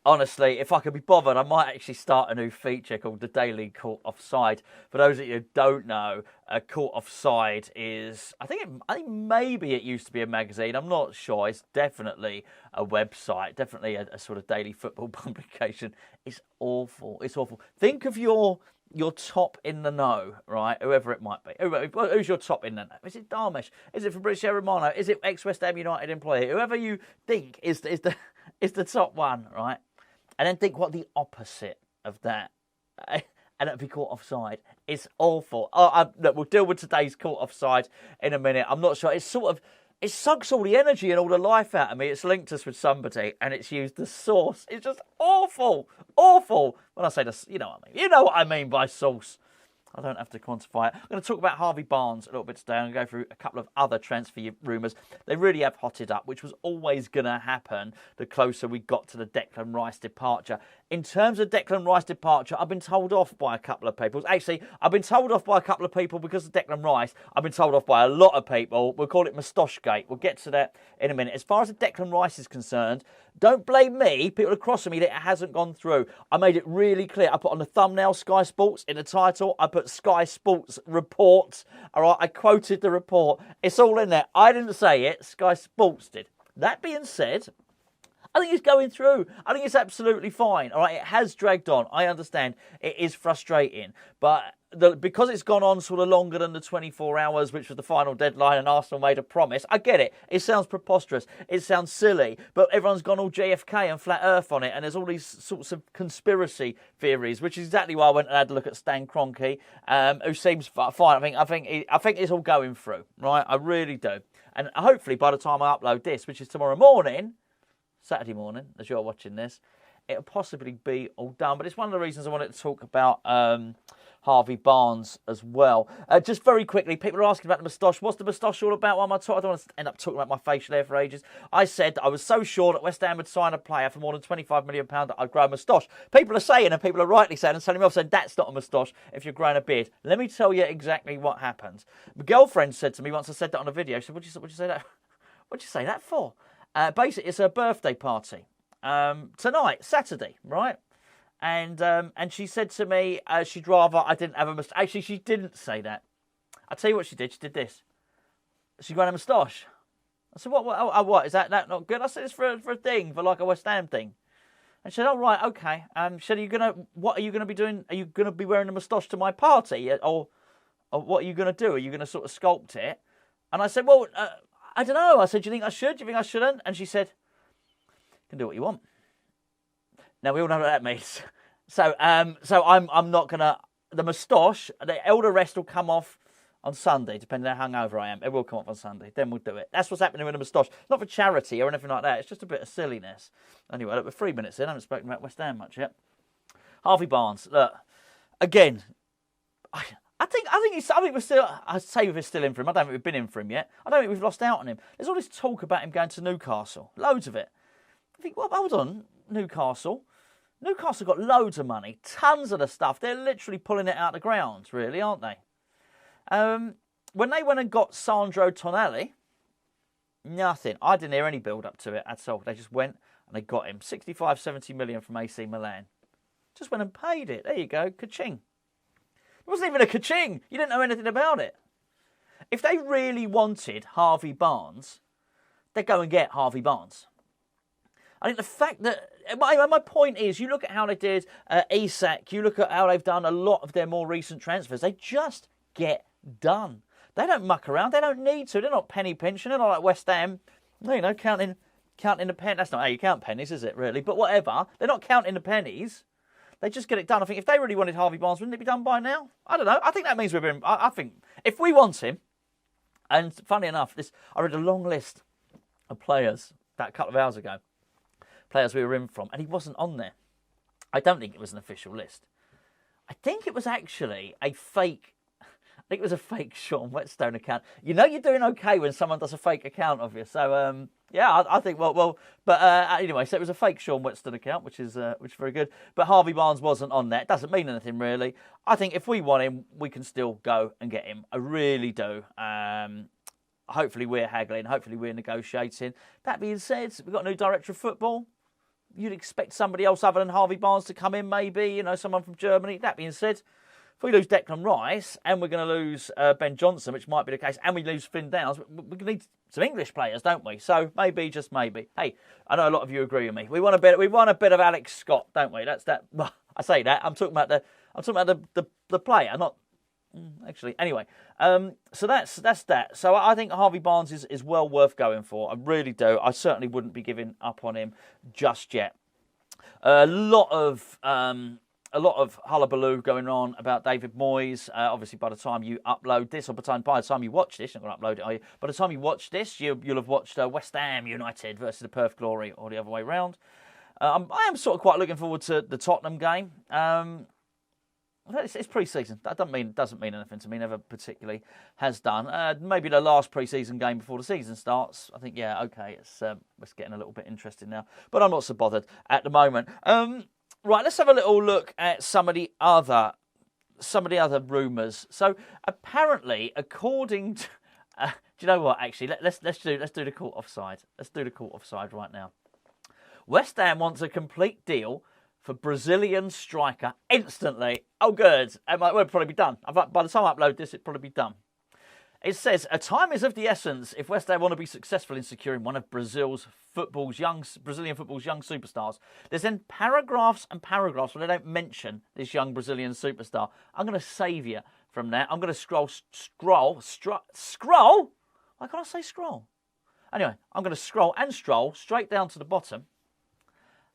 Honestly, if I could be bothered, I might actually start a new feature called the Daily Caught Offside. For those of you who don't know, Caught Offside is, I think maybe it used to be a magazine. I'm not sure. It's definitely a website, definitely a sort of daily football publication. It's awful. It's awful. Think of your top in the know, right? Whoever it might be. Who's your top in the know? Is it Darmesh? Is it Fabrizio Romano? Is it ex-West Ham United employee? Whoever you think is the top one, right? And then think what the opposite of that, and it'll be caught offside. It's awful. Look, we'll deal with today's caught offside in a minute. I'm not sure. It sucks all the energy and all the life out of me. It's linked us with somebody, and it's used the source. It's just awful, awful. When I say this, you know what I mean. You know what I mean by source. I don't have to quantify it. I'm going to talk about Harvey Barnes a little bit today. I'm going to go through a couple of other transfer rumours. They really have hotted up, which was always going to happen the closer we got to the Declan Rice departure. In terms of Declan Rice departure, I've been told off by a couple of people. Actually, I've been told off by a couple of people because of Declan Rice. I've been told off by a lot of people. We'll call it Moustache-gate. We'll get to that in a minute. As far as Declan Rice is concerned, don't blame me, people across from me, that it hasn't gone through. I made it really clear. I put on the thumbnail Sky Sports in the title. I put Sky Sports report. All right, I quoted the report. It's all in there. I didn't say it. Sky Sports did. That being said, I think it's going through. I think it's absolutely fine. All right, it has dragged on. I understand it is frustrating, but because it's gone on sort of longer than the 24 hours, which was the final deadline, and Arsenal made a promise. I get it. It sounds preposterous. It sounds silly, but everyone's gone all JFK and flat Earth on it, and there's all these sorts of conspiracy theories, which is exactly why I went and had a look at Stan Kroenke, who seems fine. I think it's all going through, right? I really do, and hopefully by the time I upload this, which is tomorrow morning. Saturday morning, as you're watching this, it'll possibly be all done. But it's one of the reasons I wanted to talk about Harvey Barnes as well. Just very quickly, people are asking about the moustache. What's the moustache all about? Why am I talking? I don't want to end up talking about my facial hair for ages. I said I was so sure that West Ham would sign a player for more than £25 million that I'd grow a moustache. People are saying, and people are rightly saying, and telling me off saying that's not a moustache if you're growing a beard. Let me tell you exactly what happens. My girlfriend said to me once I said that on a video, she said, what'd you say that? What'd you say that for? Basically, it's her birthday party tonight, Saturday, right? And she said to me she'd rather I didn't have a moustache. Actually, she didn't say that. I'll tell you what she did. She did this. She got a moustache. I said, what? Is that not good? I said, it's for a thing, for like a West Ham thing. And she said, oh, right, okay. She said, what are you going to be doing? Are you going to be wearing a moustache to my party? Or what are you going to do? Are you going to sort of sculpt it? And I said, well... I don't know. I said, do you think I should? Do you think I shouldn't? And she said, you can do what you want. Now, we all know what that means. So I'm not going to... The moustache, the elder rest will come off on Sunday, depending on how hungover I am. It will come off on Sunday. Then we'll do it. That's what's happening with the moustache. Not for charity or anything like that. It's just a bit of silliness. Anyway, look, we're 3 minutes in. I haven't spoken about West Ham much yet. Harvey Barnes. Look, again... I think we're still. I say we're still in for him. I don't think we've been in for him yet. I don't think we've lost out on him. There's all this talk about him going to Newcastle. Loads of it. I think, well, hold on, Newcastle. Newcastle got loads of money, tons of the stuff. They're literally pulling it out of the ground, really, aren't they? When they went and got Sandro Tonali, nothing. I didn't hear any build up to it at all. They just went and they got him. 65, 70 million from AC Milan. Just went and paid it. There you go, ka-ching. It wasn't even a ka-ching. You didn't know anything about it. If they really wanted Harvey Barnes, they'd go and get Harvey Barnes. I think the fact that... My point is, you look at how they did Isak, you look at how they've done a lot of their more recent transfers, they just get done. They don't muck around. They don't need to. They're not penny pinching. They're not like West Ham, counting the pennies. That's not how you count pennies, is it, really? But whatever. They're not counting the pennies. They just get it done. I think if they really wanted Harvey Barnes, wouldn't it be done by now? I don't know. I think that means we've been... I think if we want him, and funny enough, I read a long list of players that a couple of hours ago, players we were in from, and he wasn't on there. I don't think it was an official list. I think it was actually a fake... I think it was a fake Sean Whetstone account. You know you're doing okay when someone does a fake account of you. So, yeah, I think, anyway, so it was a fake Sean Whetstone account, which is very good. But Harvey Barnes wasn't on there. It doesn't mean anything, really. I think if we want him, we can still go and get him. I really do. Hopefully we're haggling. Hopefully we're negotiating. That being said, we've got a new director of football. you'd expect somebody else other than Harvey Barnes to come in, maybe, someone from Germany. That being said, if we lose Declan Rice and we're going to lose Ben Johnson, which might be the case, and we lose Finn Downs, we're going to need some English players, don't we? So maybe, just maybe. Hey, I know a lot of you agree with me. We want a bit of Alex Scott, don't we? That's that. Well, I say that. I'm talking about the player, not actually. Anyway, so that's that. So I think Harvey Barnes is well worth going for. I really do. I certainly wouldn't be giving up on him just yet. A lot of hullabaloo going on about David Moyes. Obviously, by the time you upload this, or by the time you watch this, you're not going to upload it, are you? By the time you watch this, you'll have watched West Ham United versus the Perth Glory, or the other way round. I am sort of quite looking forward to the Tottenham game. It's pre-season. That doesn't mean anything to me. Never particularly has done. Maybe the last pre-season game before the season starts. I think, yeah, okay, it's getting a little bit interesting now. But I'm not so bothered at the moment. Right, let's have a little look at some of the other rumours. So apparently, according to, do you know what? Actually, let's do the caught offside. Let's do the caught offside right now. West Ham wants a complete deal for Brazilian striker instantly. Oh, good. It will probably be done. By the time I upload this, it'll probably be done. It says, a time is of the essence if West Ham want to be successful in securing one of Brazilian football's young superstars. There's then paragraphs and paragraphs where they don't mention this young Brazilian superstar. I'm going to save you from that. I'm going to scroll. Why can't I say scroll? Anyway, I'm going to scroll straight down to the bottom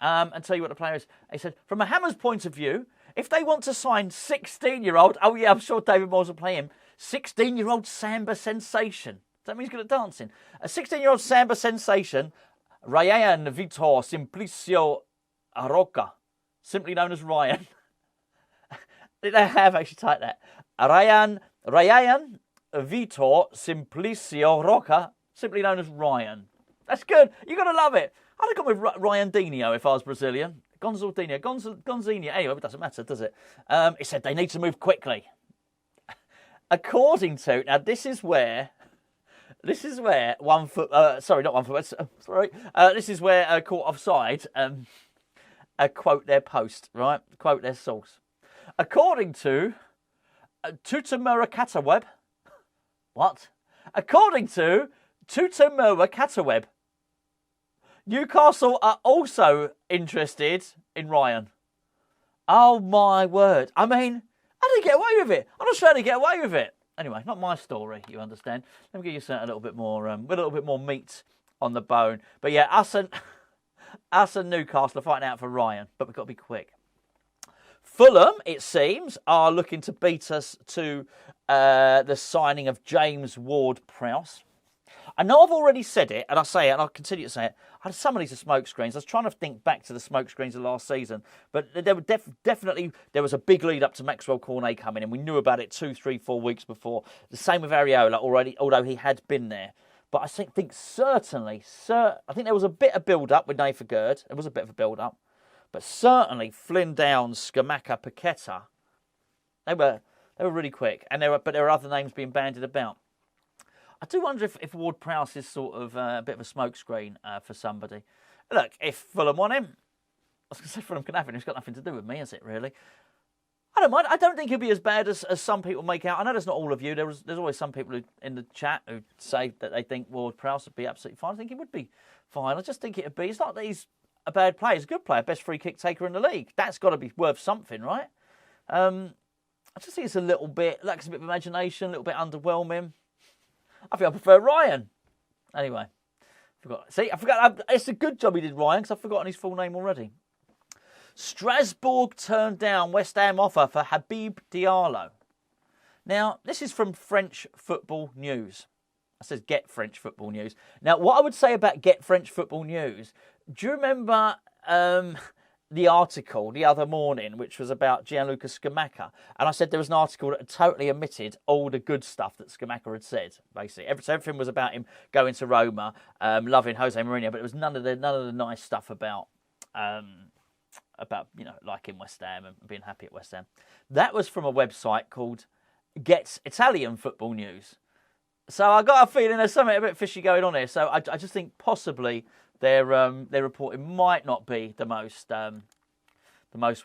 and tell you what the player is. He said, from a Hammer's point of view, if they want to sign 16-year-old, oh yeah, I'm sure David Moyes will play him, 16-year-old samba sensation. Does that mean he's good at dancing? A 16-year-old samba sensation, Ryan Vitor Simplicio Roca, simply known as Ryan. They have actually typed that. Ryan Vitor Simplicio Roca, simply known as Ryan. That's good. You've got to love it. I'd have gone with Ryan Dino if I was Brazilian. Gonzinho. Anyway, it doesn't matter, does it? It said they need to move quickly. According to, now this is where this is where Caught Offside quote their post, right? Quote their source. According to Tutamura Cataweb, what? According to Tutamura Cataweb, Newcastle are also interested in Ryan. Oh my word. I mean, how did he get away with it? I'm not trying to get away with it. Anyway, not my story, you understand. Let me give you a little bit more meat on the bone. But yeah, us and Newcastle are fighting out for Ryan, but we've got to be quick. Fulham, it seems, are looking to beat us to the signing of James Ward-Prowse. I know I've already said it, and I say it, and I'll continue to say it. Some of these are smoke screens. I was trying to think back to the smoke screens of last season, but there were definitely there was a big lead up to Maxwell Cornet coming in. We knew about it 2, 3, 4 weeks before. The same with Areola already, although he had been there. But I think certainly, I think there was a bit of build-up with Nathan Gerd. There was a bit of a build-up. But certainly Flynn Downs, Scamacca, Paqueta, they were really quick. And there are other names being bandied about. I do wonder if Ward-Prowse is sort of a bit of a smokescreen for somebody. Look, if Fulham want him, I was going to say Fulham can have him. It's got nothing to do with me, has it, really? I don't mind. I don't think he'll be as bad as some people make out. I know there's not all of you. There's always some people in the chat who say that they think Ward-Prowse would be absolutely fine. I think he would be fine. I just think it would be. It's not that he's a bad player. He's a good player. Best free kick taker in the league. That's got to be worth something, right? I just think it's a little bit, lacks a bit of imagination, a little bit underwhelming. I think I prefer Ryan. Anyway, I forgot. It's a good job he did Ryan because I've forgotten his full name already. Strasbourg turned down West Ham offer for Habib Diallo. Now, this is from French Football News. It says Get French Football News. Now, what I would say about Get French Football News, do you remember the article the other morning, which was about Gianluca Scamacca? And I said there was an article that had totally omitted all the good stuff that Scamacca had said, basically. Everything was about him going to Roma, loving Jose Mourinho, but it was none of the nice stuff about liking West Ham and being happy at West Ham. That was from a website called Get Italian Football News. So I got a feeling there's something a bit fishy going on here. So I just think possibly their reporting might not be the most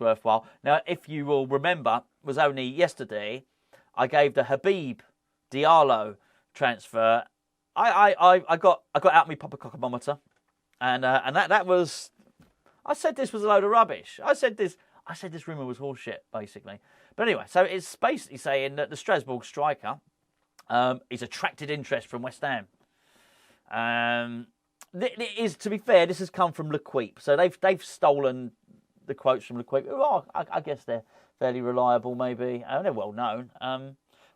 worthwhile. Now, if you will remember, it was only yesterday I gave the Habib Diallo transfer. I got out my proper cockomometer, and that was. I said this was a load of rubbish. I said this rumour was horseshit, basically. But anyway, so it's basically saying that the Strasbourg striker is attracted interest from West Ham. It is, to be fair, this has come from L'Equipe, so they've stolen the quotes from L'Equipe. Oh, I guess they're fairly reliable, maybe. They're well known.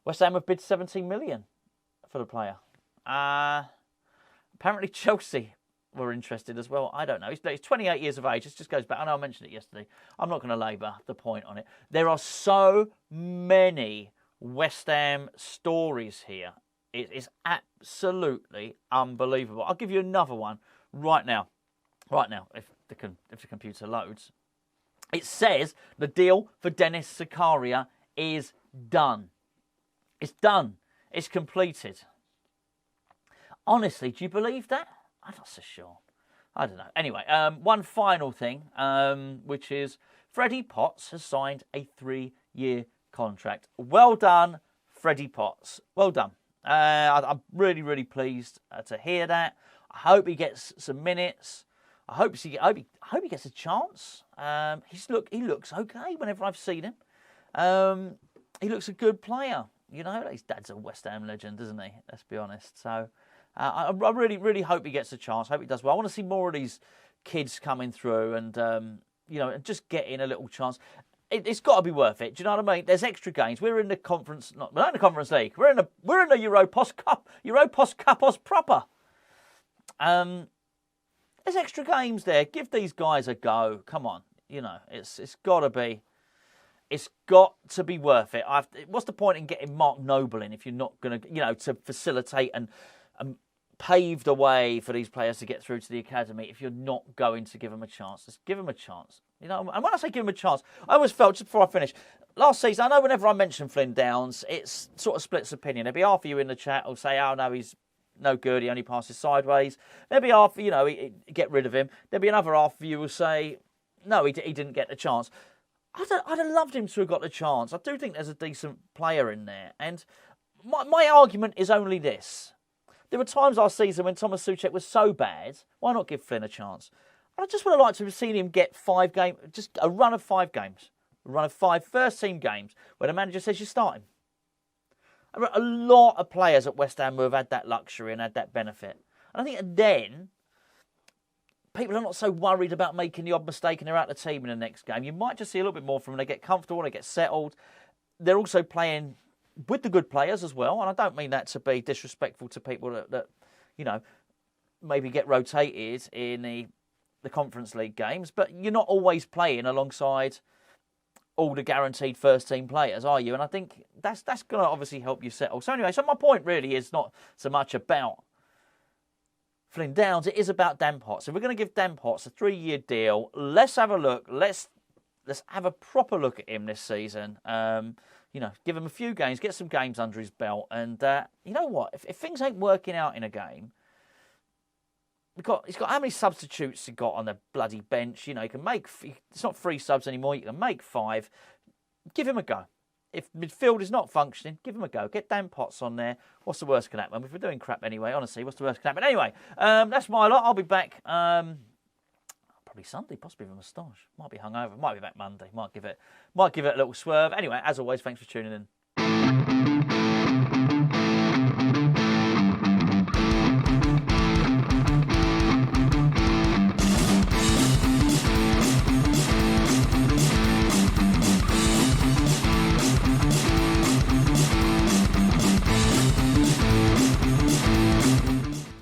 West Ham have bid 17 million for the player. Apparently Chelsea were interested as well. I don't know. He's 28 years of age. This just goes back. I know I mentioned it yesterday. I'm not going to labour the point on it. There are so many West Ham stories here. It is absolutely unbelievable. I'll give you another one right now. Right now, if the computer loads. It says the deal for Dennis Zakaria is done. It's done. It's completed. Honestly, do you believe that? I'm not so sure. I don't know. Anyway, one final thing, which is Freddie Potts has signed a 3-year contract. Well done, Freddie Potts. Well done. I'm really, really pleased to hear that. I hope he gets some minutes. I hope he gets a chance. He looks okay whenever I've seen him. He looks a good player. You know, his dad's a West Ham legend, isn't he? Let's be honest. So I really, really hope he gets a chance. I hope he does well. I want to see more of these kids coming through and and just getting a little chance. It's got to be worth it. Do you know what I mean? There's extra games. We're in the conference, we're not in the Conference League. We're in the Europos Cup, Europos Cupos proper. There's extra games there. Give these guys a go. Come on, it's got to be. It's got to be worth it. What's the point in getting Mark Noble in if you're not going to, to facilitate and pave the way for these players to get through to the academy if you're not going to give them a chance? Just give them a chance. And when I say give them a chance, I always felt, just before I finish, last season, I know whenever I mention Flynn Downs, it's sort of splits opinion. There'll be half of you in the chat who'll say, oh no, he's no good, he only passes sideways. There'll be half, get rid of him. There'll be another half of you who will say, no, he didn't get the chance. I'd have loved him to have got the chance. I do think there's a decent player in there. And my argument is only this. There were times last season when Thomas Souček was so bad, why not give Flynn a chance? I just would have liked to have seen him get 5 games, just a run of 5 games. A run of 5 first-team games where the manager says you start him. A lot of players at West Ham who have had that luxury and had that benefit. And I think then people are not so worried about making the odd mistake and they're out of the team in the next game. You might just see a little bit more from them. They get comfortable, they get settled. They're also playing with the good players as well. And I don't mean that to be disrespectful to people that maybe get rotated in the Conference League games. But you're not always playing alongside all the guaranteed first-team players, are you? And I think that's going to obviously help you settle. So anyway, my point really is not so much about Flynn Downs, it is about Dan Potts. If we're going to give Dan Potts a 3-year deal, let's have a look. Let's have a proper look at him this season. Give him a few games, get some games under his belt. And you know what? If things ain't working out in a game, he's got how many substitutes he got on the bloody bench? He can make, it's not 3 subs anymore. You can make 5. Give him a go. If midfield is not functioning, give him a go. Get Dan Potts on there. What's the worst can happen? If we're doing crap anyway, honestly, what's the worst can happen? Anyway, that's my lot. I'll be back probably Sunday, possibly with a moustache. Might be hungover. Might be back Monday. Might give it a little swerve. Anyway, as always, thanks for tuning in.